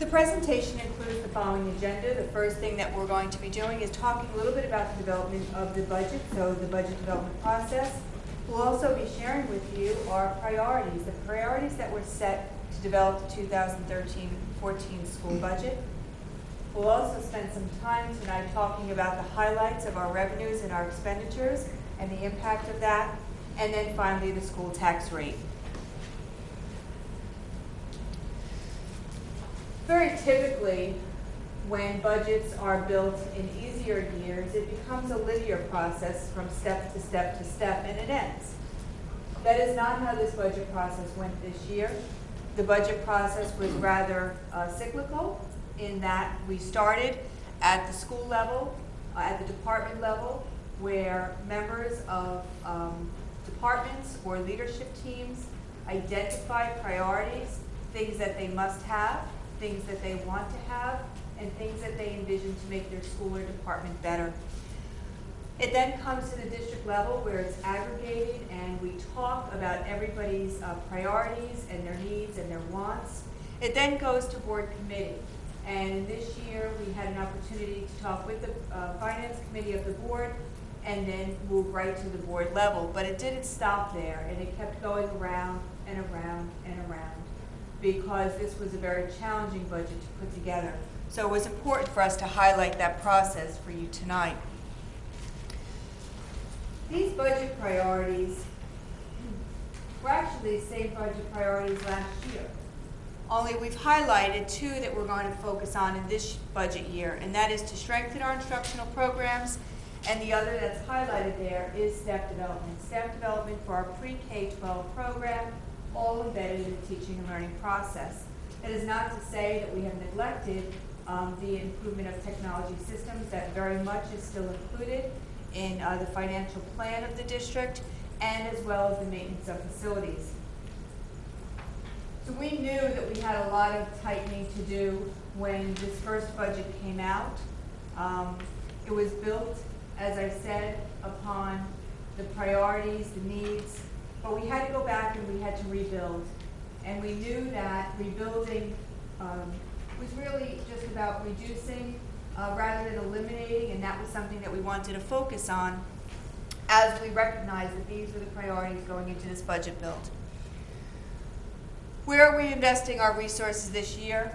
The presentation includes the following agenda. The first thing that we're going to be doing is talking a little bit about the development of the budget, so the budget development process. We'll also be sharing with you our priorities, the priorities that were set to develop the 2013-14 school budget. We'll also spend some time tonight talking about the highlights of our revenues and our expenditures and the impact of that, and then finally the school tax rate. Very typically, when budgets are built in easier years, it becomes a linear process from step to step to step, and it ends. That is not how this budget process went this year. The budget process was rather cyclical in that we started at the school level, at the department level, where members of departments or leadership teams identified priorities, things that they must have, things that they want to have, and things that they envision to make their school or department better. It then comes to the district level where it's aggregated and we talk about everybody's priorities and their needs and their wants. It then goes to board committee. And this year we had an opportunity to talk with the finance committee of the board and then move right to the board level. But it didn't stop there, and it kept going around and around and around, because this was a very challenging budget to put together. So it was important for us to highlight that process for you tonight. These budget priorities were actually the same budget priorities last year. Only we've highlighted two that we're going to focus on in this budget year, and that is to strengthen our instructional programs, and the other that's highlighted there is staff development. Staff development for our pre-K-12 program, all embedded in the teaching and learning process. That is not to say that we have neglected the improvement of technology systems. That very much is still included in the financial plan of the district, and as well as the maintenance of facilities. So we knew that we had a lot of tightening to do when this first budget came out. It was built, as I said, upon the priorities, the needs, but we had to go back and we had to rebuild. And we knew that rebuilding was really just about reducing rather than eliminating, and that was something that we wanted to focus on as we recognized that these were the priorities going into this budget build. Where are we investing our resources this year?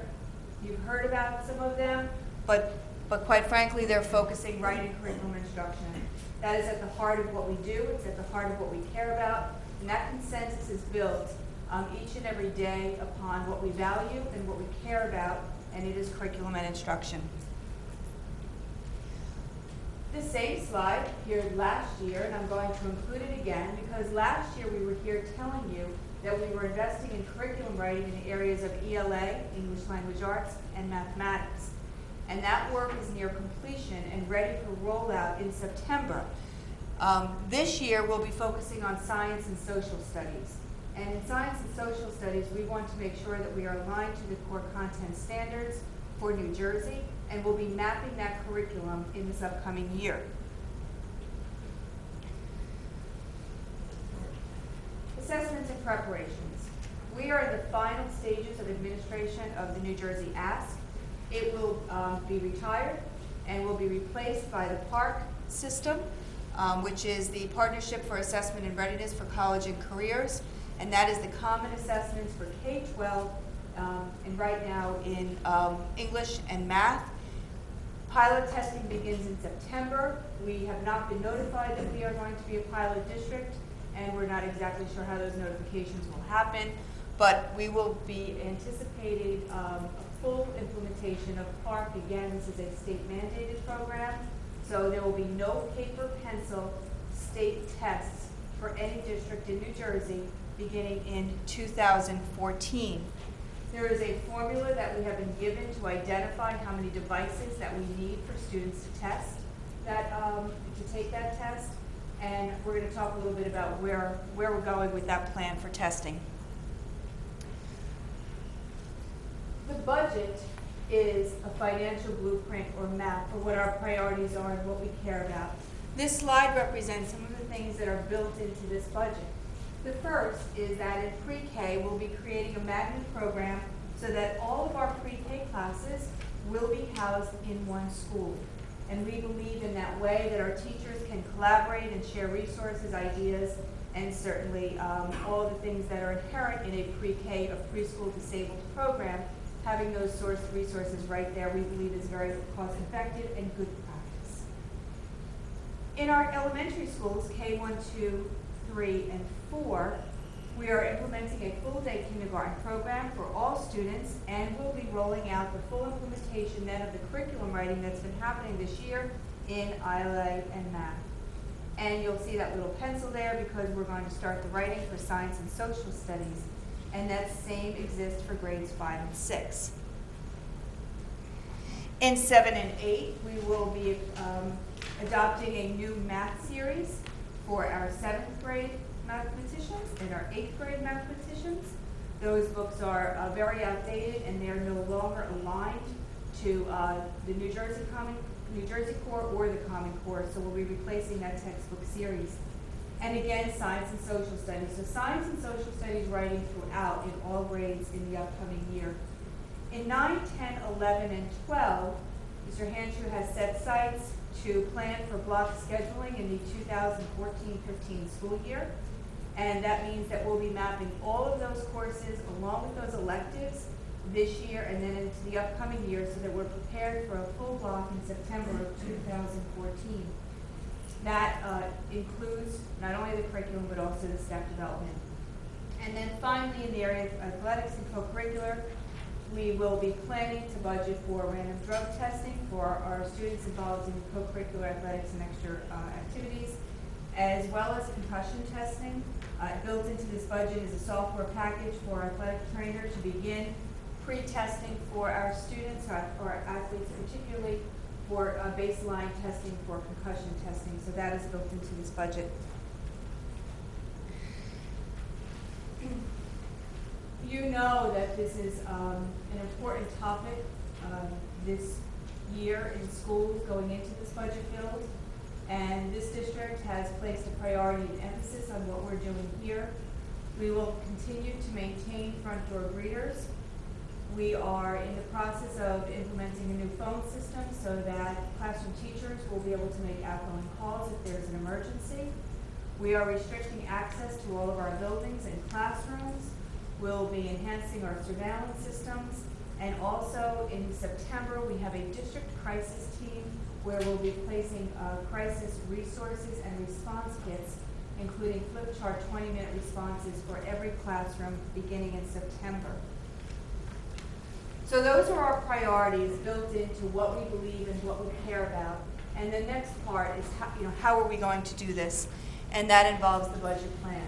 You've heard about some of them, but quite frankly, they're focusing right in curriculum instruction. That is at the heart of what we do. It's at the heart of what we care about. And that consensus is built each and every day upon what we value and what we care about, and it is curriculum and instruction. The same slide appeared last year, and I'm going to include it again because last year we were here telling you that we were investing in curriculum writing in the areas of ELA, English Language Arts, and mathematics. And that work is near completion and ready for rollout in September. This year we'll be focusing on science and social studies. And in science and social studies, we want to make sure that we are aligned to the core content standards for New Jersey, and we'll be mapping that curriculum in this upcoming year. Assessments and preparations. We are in the final stages of administration of the New Jersey Ask. It will be retired and will be replaced by the PARC system, which is the Partnership for Assessment and Readiness for College and Careers, and that is the common assessments for K-12 and right now in English and math. Pilot testing begins in September. We have not been notified that we are going to be a pilot district, and we're not exactly sure how those notifications will happen, but we will be anticipating a full implementation of PARC. Again, this is a state-mandated program, so there will be no paper pencil state tests for any district in New Jersey beginning in 2014. There is a formula that we have been given to identify how many devices that we need for students to test that, to take that test. And we're going to talk a little bit about where we're going with that plan for testing. The budget is a financial blueprint or map for what our priorities are and what we care about. This slide represents some of the things that are built into this budget. The first is that in pre-K, we'll be creating a magnet program so that all of our pre-K classes will be housed in one school. And we believe in that way that our teachers can collaborate and share resources, ideas, and certainly all the things that are inherent in a pre-K or preschool disabled program. Having those resources right there, we believe, is very cost effective and good practice. In our elementary schools, K1, 2, 3, and 4, we are implementing a full-day kindergarten program for all students, and we'll be rolling out the full implementation then of the curriculum writing that's been happening this year in ILA and math. And you'll see that little pencil there because we're going to start the writing for science and social studies. And that same exists for grades 5 and 6. In 7 and 8, we will be adopting a new math series for our 7th grade mathematicians and our 8th grade mathematicians. Those books are very outdated and they're no longer aligned to the New Jersey Core or the Common Core, so we'll be replacing that textbook series. And again, science and social studies. So science and social studies writing throughout in all grades in the upcoming year. In 9, 10, 11, and 12, Mr. Hanshew has set sights to plan for block scheduling in the 2014-15 school year. And that means that we'll be mapping all of those courses along with those electives this year and then into the upcoming year so that we're prepared for a full block in September of 2014. That includes not only the curriculum but also the staff development. And then finally, in the area of athletics and co-curricular, we will be planning to budget for random drug testing for our students involved in co-curricular athletics and extra activities, as well as concussion testing. Built into this budget is a software package for our athletic trainer to begin pre-testing for our students, our athletes particularly, for baseline testing for concussion testing. So that is built into this budget. You know that this is an important topic this year in schools going into this budget build. And this district has placed a priority and emphasis on what we're doing here. We will continue to maintain front door greeters. We are in the process of implementing a new phone system so that classroom teachers will be able to make outgoing calls if there's an emergency. We are restricting access to all of our buildings and classrooms. We'll be enhancing our surveillance systems. And also in September, we have a district crisis team where we'll be placing crisis resources and response kits, including flip chart 20-minute responses for every classroom beginning in September. So those are our priorities built into what we believe and what we care about. And the next part is how are we going to do this? And that involves the budget plan.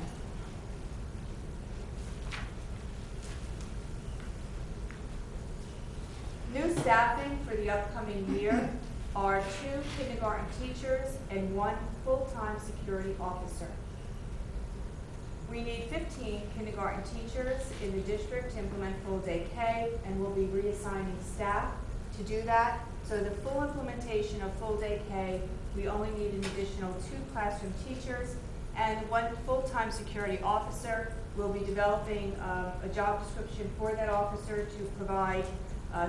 New staffing for the upcoming year are 2 kindergarten teachers and 1 full-time security officer. We need 15 kindergarten teachers in the district to implement full-day K, and we'll be reassigning staff to do that. So the full implementation of full-day K, we only need an additional 2 classroom teachers and 1 full-time security officer. We'll be developing a job description for that officer to provide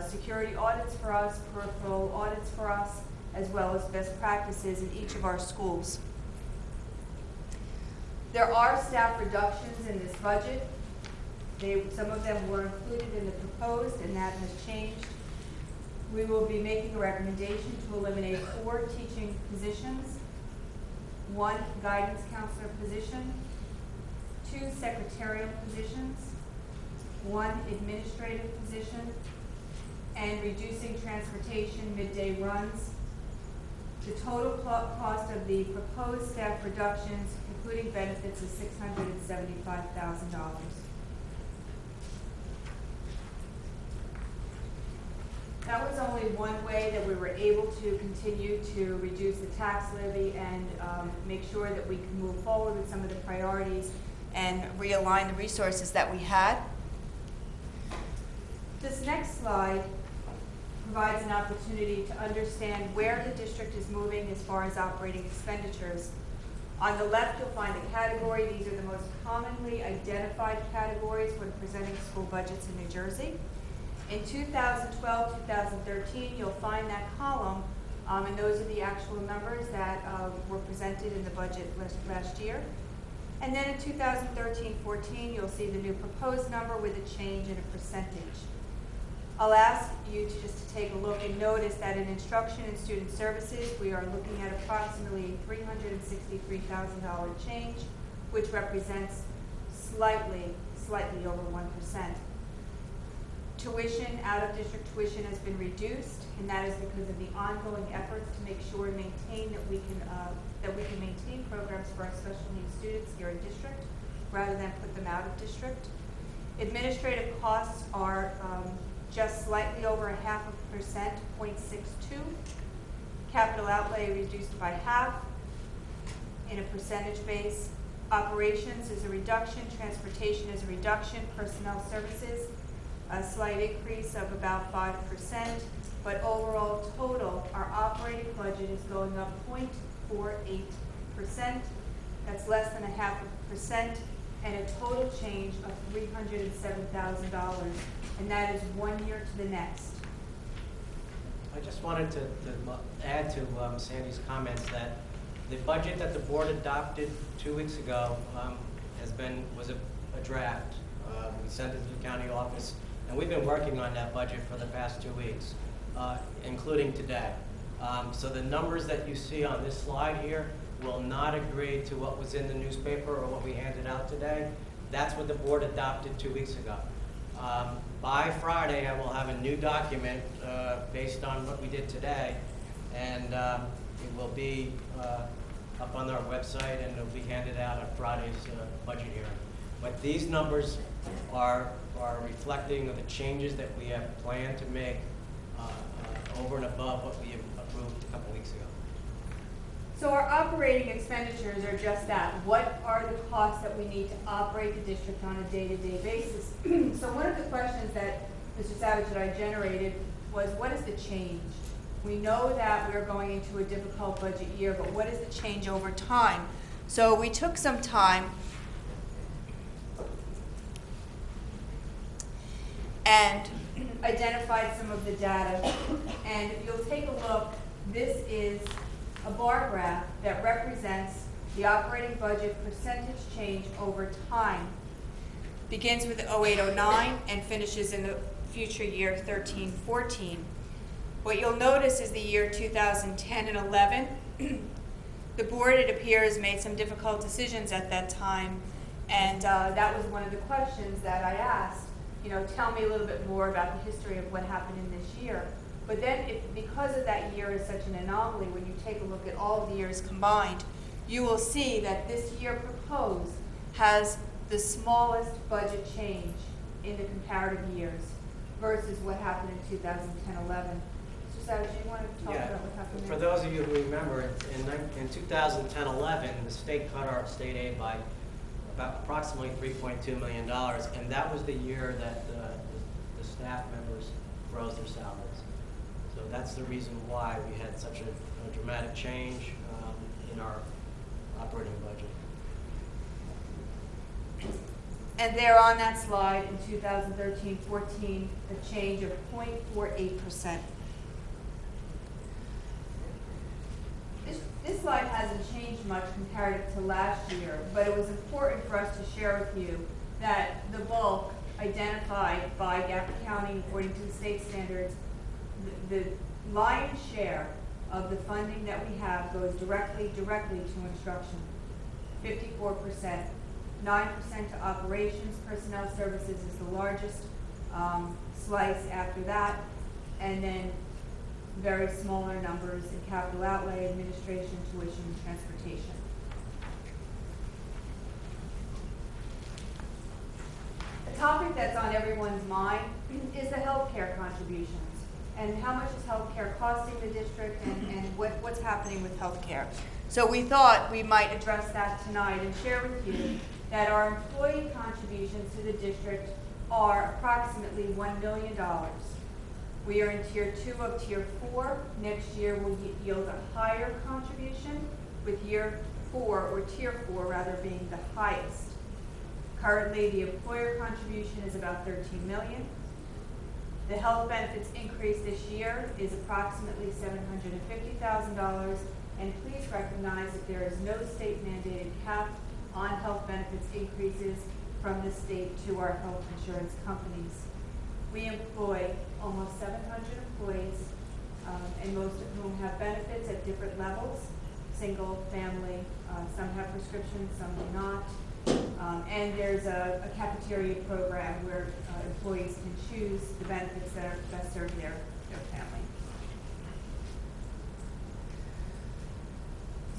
security audits for us, peripheral audits for us, as well as best practices in each of our schools. There are staff reductions in this budget. Some of them were included in the proposed, and that has changed. We will be making a recommendation to eliminate 4 teaching positions, 1 guidance counselor position, 2 secretarial positions, 1 administrative position, and reducing transportation midday runs. The total cost of the proposed staff reductions, including benefits, is $675,000. That was only one way that we were able to continue to reduce the tax levy and make sure that we can move forward with some of the priorities and realign the resources that we had. This next slide provides an opportunity to understand where the district is moving as far as operating expenditures. On the left, you'll find a category. These are the most commonly identified categories when presenting school budgets in New Jersey. In 2012, 2013, you'll find that column, and those are the actual numbers that were presented in the budget last year. And then in 2013-14, you'll see the new proposed number with a change in a percentage. I'll ask you to just to take a look and notice that in instruction and student services, we are looking at approximately $363,000 change, which represents slightly over 1%. Tuition, out-of-district tuition has been reduced, and that is because of the ongoing efforts to make sure and maintain that we can maintain programs for our special needs students here in district, rather than put them out of district. Administrative costs are just slightly over 0.5%, 0.62. Capital outlay reduced by half in a percentage base. Operations is a reduction, transportation is a reduction, personnel services a slight increase of about 5%, but overall total, our operating budget is going up 0.48%. That's less than 0.5%, and a total change of $307,000, and that is 1 year to the next. I just wanted to add to Sandy's comments that the budget that the board adopted 2 weeks ago was a draft. We sent it to the county office, and we've been working on that budget for the past 2 weeks, including today. So the numbers that you see on this slide here will not agree to what was in the newspaper or what we handed out today. That's what the board adopted 2 weeks ago. By Friday, I will have a new document based on what we did today, and it will be up on our website, and it will be handed out at Friday's budget hearing. But these numbers are reflecting of the changes that we have planned to make over and above what we approved a couple weeks ago. So our operating expenditures are just that. What are the costs that we need to operate the district on a day-to-day basis? So one of the questions that Mr. Savage and I generated was, what is the change? We know that we're going into a difficult budget year, but what is the change over time? So we took some time and identified some of the data. And if you'll take a look, this is a bar graph that represents the operating budget percentage change over time. Begins with 08-09 and finishes in the future year 13-14. What you'll notice is the year 2010 and 11. The board, it appears, made some difficult decisions at that time, and that was one of the questions that I asked. You know, tell me a little bit more about the history of what happened in this year. But then, because of that year is such an anomaly, when you take a look at all the years combined, you will see that this year proposed has the smallest budget change in the comparative years versus what happened in 2010-11. Mr. Savage, do you want to talk about what happened For there? those of you who remember, in 2010-11, the state cut our state aid by about approximately $3.2 million, and that was the year that the staff members froze their salaries. So that's the reason why we had such a dramatic change in our operating budget. And there on that slide in 2013-14, a change of 0.48%. This slide hasn't changed much comparative to last year, but it was important for us to share with you that the bulk identified by Gap County according to the state standards, the lion's share of the funding that we have goes directly to instruction, 54%. 9% to operations, personnel services is the largest slice after that, and then very smaller numbers in capital outlay, administration, tuition, and transportation. A topic that's on everyone's mind is the healthcare contributions and how much is healthcare costing the district and what's happening with healthcare. So we thought we might address that tonight and share with you that our employee contributions to the district are approximately $1 million. We are in Tier 2 of Tier 4. Next year will yield a higher contribution, with Year 4, or Tier 4 rather, being the highest. Currently, the employer contribution is about $13 million. The health benefits increase this year is approximately $750,000, and please recognize that there is no state mandated cap on health benefits increases from the state to our health insurance companies. We employ almost 700 employees, and most of whom have benefits at different levels, single, family, some have prescriptions, some do not. And there's a cafeteria program where employees can choose the benefits that are best serve their family.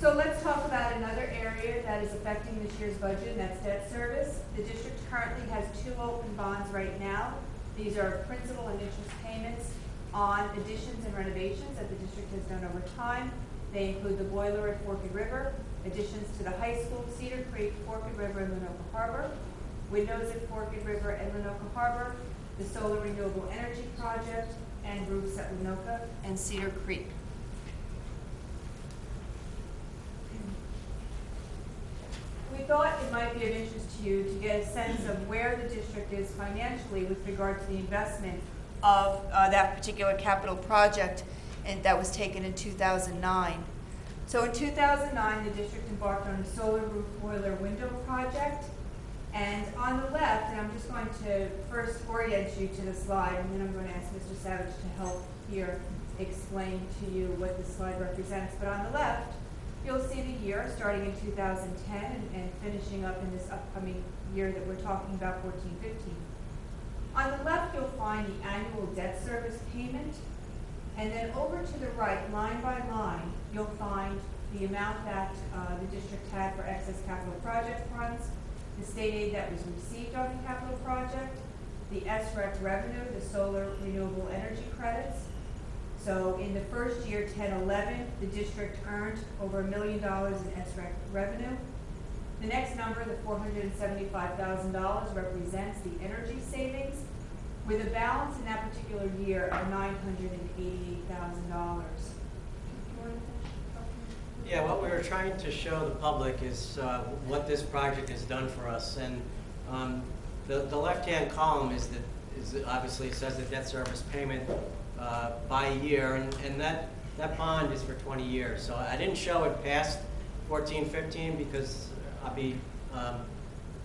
So let's talk about another area that is affecting this year's budget, and that's debt service. The district currently has 2 open bonds right now. These are principal and interest payments on additions and renovations that the district has done over time. They include the boiler at Forked River, additions to the high school, Cedar Creek, Forked River, and Lenoka Harbor, windows at Forked River and Lenoka Harbor, the solar renewable energy project, and roofs at Lenoka and Cedar Creek. We thought it might be of interest to you to get a sense of where the district is financially with regard to the investment of that particular capital project that was taken in 2009. So in 2009, the district embarked on a solar roof boiler window project. And on the left, and I'm just going to first orient you to the slide, and then I'm going to ask Mr. Savage to help here explain to you what this slide represents. But on the left, you'll see the year starting in 2010 and finishing up in this upcoming year that we're talking about, 14-15. On the left, you'll find the annual debt service payment. And then over to the right, line by line, you'll find the amount that the district had for excess capital project funds, the state aid that was received on the capital project, the SREC revenue, the solar renewable energy credits. So in the first year, 10-11, the district earned over $1 million in SREC revenue. The next number, the $475,000, represents the energy savings, with a balance in that particular year of $988,000. Yeah, what we were trying to show the public is what this project has done for us. And the left-hand column is obviously it says the debt service payment by year, and that bond is for 20 years. So I didn't show it past 14-15 because I'll be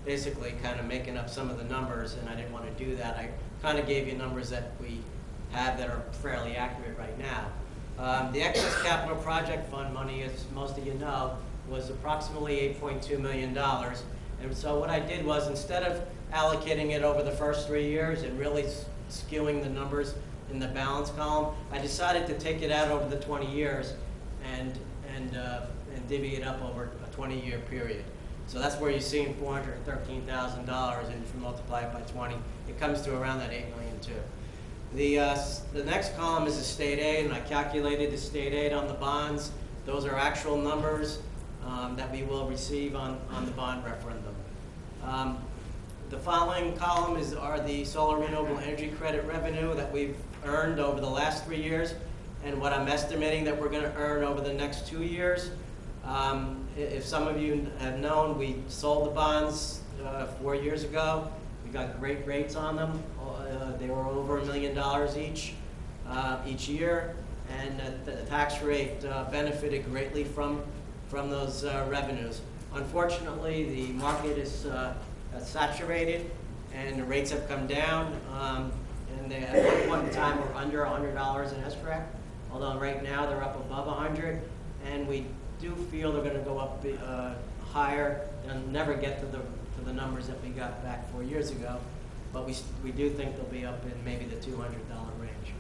basically kind of making up some of the numbers, and I didn't want to do that. I kind of gave you numbers that we have that are fairly accurate right now. The excess capital project fund money, as most of you know, was approximately $8.2 million. And so what I did was, instead of allocating it over the first 3 years and really skewing the numbers in the balance column, I decided to take it out over the 20 years and divvy it up over a 20-year period. So that's where you're seeing $413,000, and if you multiply it by 20, it comes to around that $8 million too. The next column is the state aid, and I calculated the state aid on the bonds. Those are actual numbers that we will receive on the bond referendum. The following column are the solar renewable energy credit revenue that we've earned over the last 3 years, and what I'm estimating that we're going to earn over the next 2 years. If some of you have known, we sold the bonds 4 years ago. We got great rates on them. They were over $1 million each year, and the tax rate benefited greatly from those revenues. Unfortunately, the market is saturated, and the rates have come down. And they, at one point in time, were under $100 in SREC, although right now they're up above 100, and we do feel they're going to go up higher and never get to the numbers that we got back 4 years ago, but we do think they'll be up in maybe the $200 range.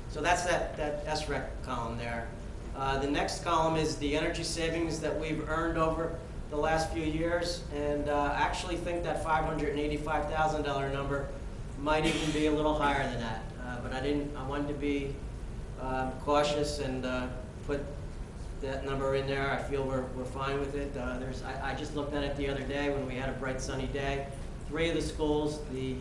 So that's that SREC column there. The next column is the energy savings that we've earned over the last few years, and I actually think that $585,000 number might even be a little higher than that, but I wanted to be cautious and put that number in there. I feel we're fine with it. I just looked at it the other day when we had a bright sunny day. 3 of the schools, the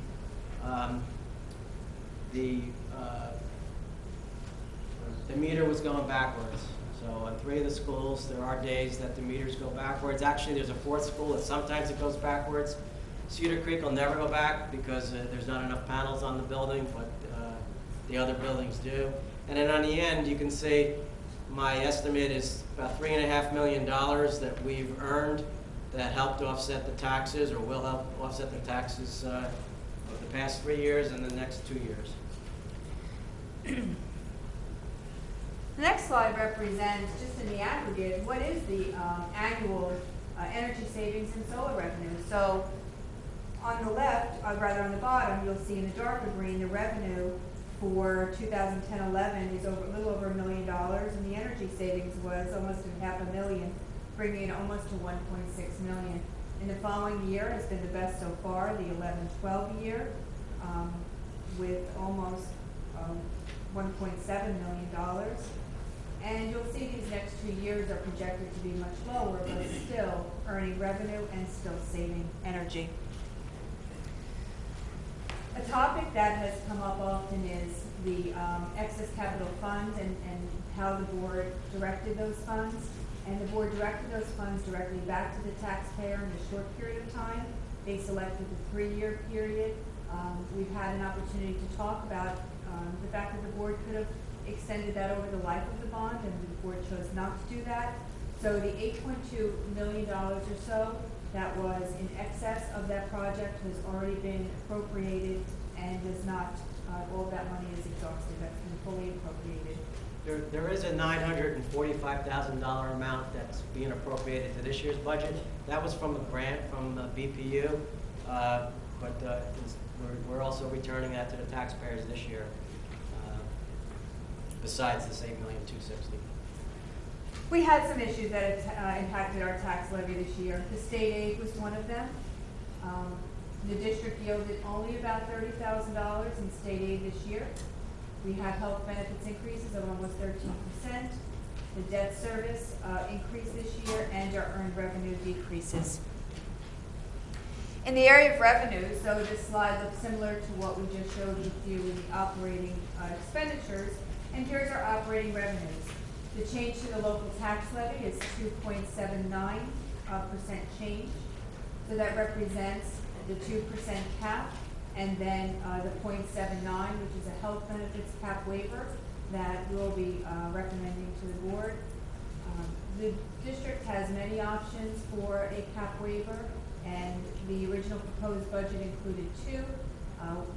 meter was going backwards. So on 3 of the schools, there are days that the meters go backwards. Actually, there's a 4th school that sometimes it goes backwards. Cedar Creek will never go back because there's not enough panels on the building, but the other buildings do. And then on the end, you can see my estimate is about $3.5 million that we've earned that helped offset the taxes, or will help offset the taxes of the past 3 years and the next 2 years. The next slide represents, just in the aggregate, what is the annual energy savings and solar revenue. So on the left, rather on the bottom, you'll see in the darker green, the revenue for 2010-11 is a little over $1 million, and the energy savings was almost $500,000, bringing it almost to $1.6 million. In the following year has been the best so far, the 11-12 year, with almost $1.7 million. And you'll see these next 2 years are projected to be much lower, but still earning revenue and still saving energy. A topic that has come up often is the excess capital funds and how the board directed those funds. And the board directed those funds directly back to the taxpayer in a short period of time. They selected the 3-year period. We've had an opportunity to talk about the fact that the board could have extended that over the life of the bond, and the board chose not to do that. So the $8.2 million or so that was in excess of that project has already been appropriated and does not, all of that money is exhausted. That's been fully appropriated. There is a $945,000 amount that's being appropriated to this year's budget. That was from a grant from BPU, but we're also returning that to the taxpayers this year, besides this $8,260,000. We had some issues that impacted our tax levy this year. The state aid was one of them. The district yielded only about $30,000 in state aid this year. We have health benefits increases of almost 13%. The debt service increased this year, and our earned revenue decreases. In the area of revenue, so this slide looks similar to what we just showed with you in the operating expenditures, and here's our operating revenues. The change to the local tax levy is 2.79% change. So that represents the 2% cap, and then the 0.79, which is a health benefits cap waiver that we'll be recommending to the board. The district has many options for a cap waiver, and the original proposed budget included 2.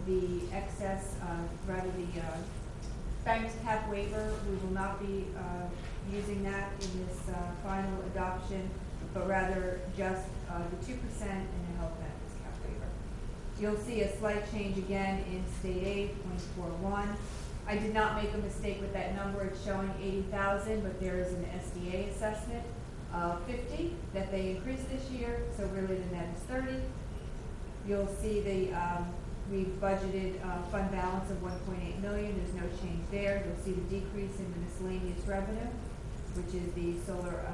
The excess, the bank's cap waiver, we will not be using that in this final adoption, but rather just the 2% and the health benefits cap waiver. You'll see a slight change again in state aid, 0.41. I did not make a mistake with that number. It's showing 80,000, but there is an SDA assessment of 50 that they increased this year, so really the net is 30. You'll see the we budgeted fund balance of $1.8 million. There's no change there. You'll see the decrease in the miscellaneous revenue, which is the solar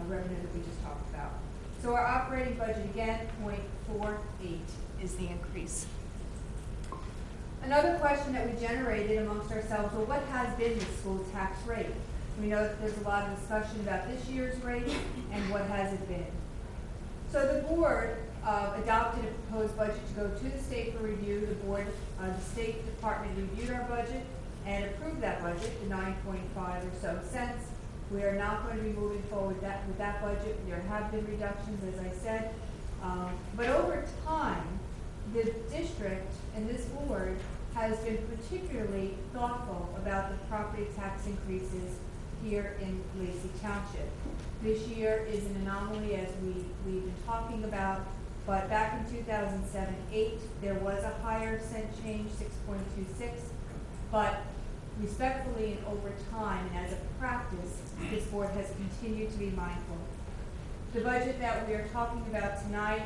revenue that we just talked about. So our operating budget again, 0.48 is the increase. Another question that we generated amongst ourselves, well, what has been the school tax rate? We know that there's a lot of discussion about this year's rate and what has it been. So the board adopted a proposed budget to go to the state for review. The State Department reviewed our budget and approved that budget, the 9.5 or so cents. We are not going to be moving forward with that budget. There have been reductions, as I said. But over time, the district and this board has been particularly thoughtful about the property tax increases here in Lacey Township. This year is an anomaly, as we've been talking about, but back in 2007-8, there was a higher cent change, 6.26, but respectfully and over time and as a practice, this board has continued to be mindful. The budget that we are talking about tonight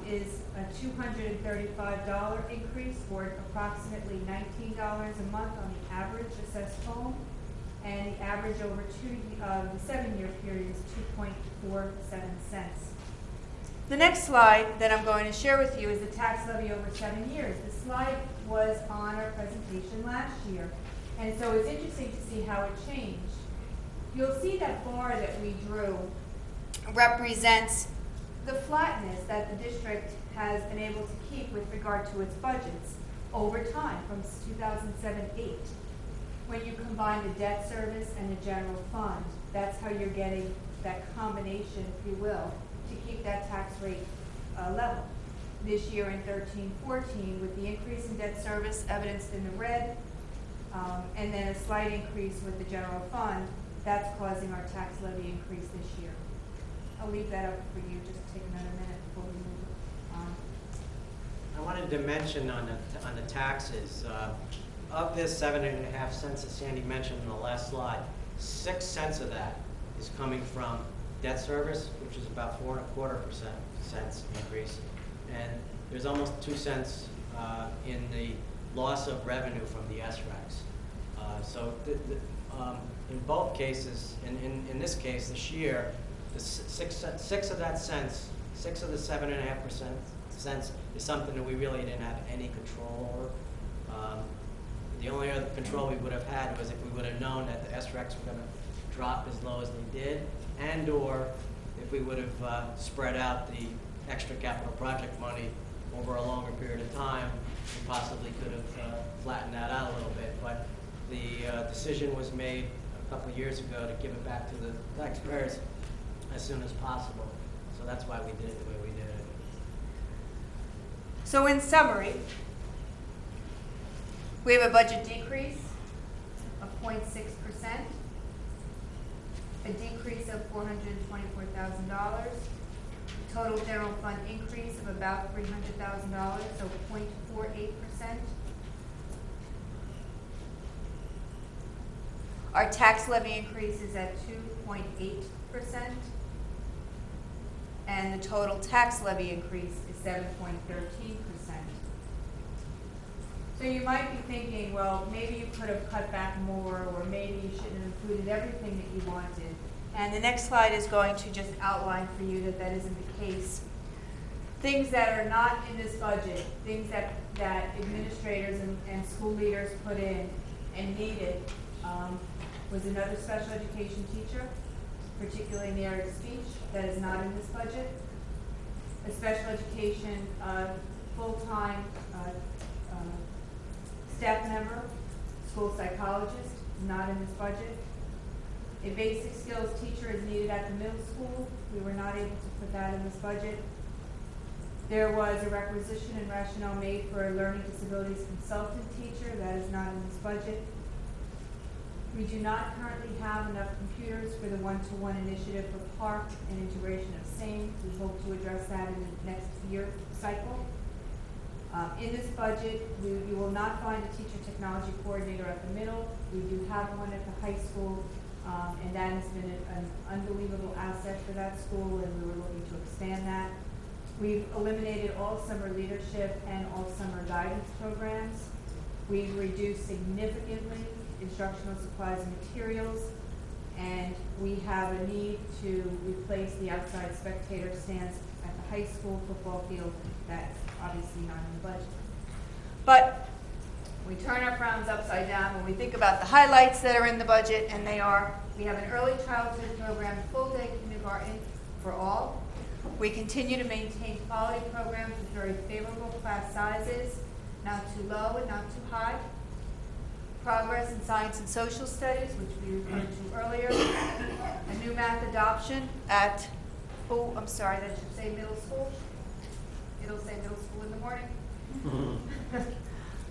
is a $235 increase for approximately $19 a month on the average assessed home, and the average over the 7-year period is 2.47 cents. The next slide that I'm going to share with you is the tax levy over 7 years. This slide was on our presentation last year, and so it's interesting to see how it changed. You'll see that bar that we drew represents the flatness that the district has been able to keep with regard to its budgets over time from 2007-8. When you combine the debt service and the general fund, that's how you're getting that combination, if you will, to keep that tax rate level. This year in 13-14, with the increase in debt service evidenced in the red, and then a slight increase with the general fund, that's causing our tax levy increase this year. I'll leave that up for you, just take another minute before we move on. I wanted to mention on the taxes, of this 7.5 cents that Sandy mentioned in the last slide, 6 cents of that is coming from debt service, which is about 4.25% increase, and there's almost 2 cents in the loss of revenue from the SRECs. So in both cases, in this case, this year, the six of that cents, 6 of the 7.5% cents is something that we really didn't have any control over. The only other control we would have had was if we would have known that the SRECs were going to drop as low as they did, and or if we would have spread out the extra capital project money over a longer period of time, we possibly could have flattened that out a little bit. But the decision was made a couple of years ago to give it back to the taxpayers as soon as possible. So that's why we did it the way we did it. So in summary, we have a budget decrease of 0.6%, a decrease of $424,000, total general fund increase of about $300,000, so 0.48%. Our tax levy increase is at 2.8%, and the total tax levy increase is 7.13%. So you might be thinking, well, maybe you could have cut back more, or maybe you shouldn't have included everything that you wanted. And the next slide is going to just outline for you that that isn't the case. Things that are not in this budget, things that administrators and school leaders put in and needed, was another special education teacher, particularly in the area of speech, that is not in this budget. A special education full-time staff member, school psychologist, not in this budget. A basic skills teacher is needed at the middle school. We were not able to put that in this budget. There was a requisition and rationale made for a learning disabilities consultant teacher. That is not in this budget. We do not currently have enough computers for the one-to-one initiative for PARC and integration of SAME. We hope to address that in the next year cycle. In this budget, you will not find a teacher technology coordinator at the middle. We do have one at the high school, and that has been an unbelievable asset for that school, and we were looking to expand that. We've eliminated all summer leadership and all summer guidance programs. We've reduced significantly instructional supplies and materials, and we have a need to replace the outside spectator stands at the high school football field. That's obviously not in the budget. But we turn our frowns upside down when we think about the highlights that are in the budget, and they are: we have an early childhood program, full-day kindergarten for all. We continue to maintain quality programs with very favorable class sizes, not too low and not too high. Progress in science and social studies, which we referred to earlier. A new math adoption at, oh, I'm sorry, that should say middle school. It'll say middle school in the morning.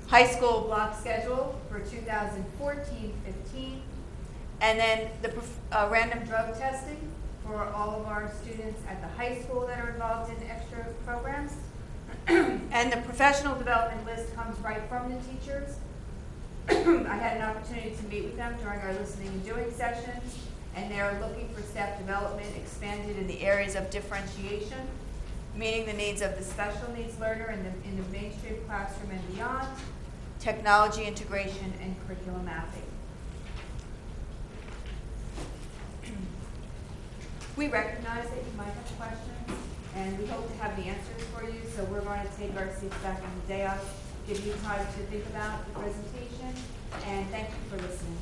High school block schedule for 2014-15. And then the random drug testing for all of our students at the high school that are involved in extra programs. And the professional development list comes right from the teachers. I had an opportunity to meet with them during our listening and doing sessions, and they're looking for staff development expanded in the areas of differentiation, meeting the needs of the special needs learner in the mainstream classroom and beyond, technology integration, and curriculum mapping. We recognize that you might have questions, and we hope to have the answers for you, so we're going to take our seats back on the dais, give you time to think about the presentation, and thank you for listening.